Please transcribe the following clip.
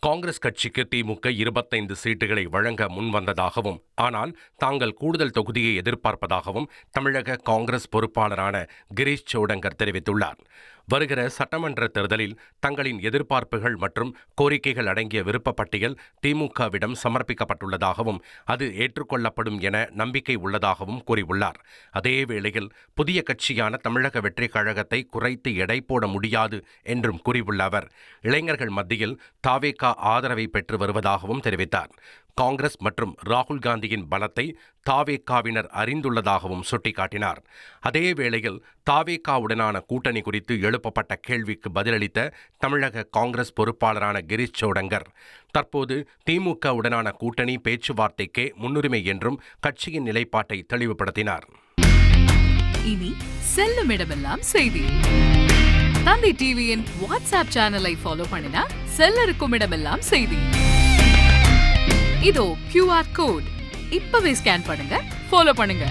காங்கிரஸ் கட்சிக்கு திமுக 25 சீட்டுகளை வழங்க முன்வந்ததாகவும், ஆனால் தாங்கள் கூடுதல் தொகுதியை எதிர்பார்ப்பதாகவும் தமிழக காங்கிரஸ் பொறுப்பாளரான கிரீஷ் சோடங்கர் தெரிவித்துள்ளார். வருகிற சட்டமன்ற தேர்தலில் தங்களின் எதிர்பார்ப்புகள் மற்றும் கோரிக்கைகள் அடங்கிய விருப்ப பட்டியல் திமுகவிடம் சமர்ப்பிக்கப்பட்டுள்ளதாகவும், அது ஏற்றுக்கொள்ளப்படும் என நம்பிக்கை உள்ளதாகவும் கூறியுள்ளார். அதேவேளையில் புதிய கட்சியான தமிழக வெற்றிக் கழகத்தை குறைத்து எடை போட முடியாது என்றும் கூறியுள்ள அவர், இளைஞர்கள் மத்தியில் தாவேகா ஆதரவை பெற்று வருவதாகவும் தெரிவித்தார். காங்கிரஸ் மற்றும் ராகுல் காந்தியின் பலத்தை தாவேகாவினர் அறிந்துள்ளதாகவும் சுட்டிக்காட்டினார். அதேவேளையில் தாவேகாவுடனான கூட்டணி குறித்து எழுப்பப்பட்ட கேள்விக்கு பதிலளித்த தமிழக காங்கிரஸ் பொறுப்பாளரான கிரீஷ் சோடங்கர், தற்போது திமுகவுடனான கூட்டணி பேச்சுவார்த்தைக்கே முன்னுரிமை என்றும் கட்சியின் நிலைப்பாட்டை தெளிவுபடுத்தினார். இனி செல்லும் இடமெல்லாம் செய்தி. தந்தி டிவியின் வாட்ஸ்அப் சேனலை ஃபாலோ பண்ணினா செல்ல இருக்கும் இடமெல்லாம் செய்தி. இதோ QR கோட் இப்பவே ஸ்கேன் பண்ணுங்க, ஃபாலோ பண்ணுங்க.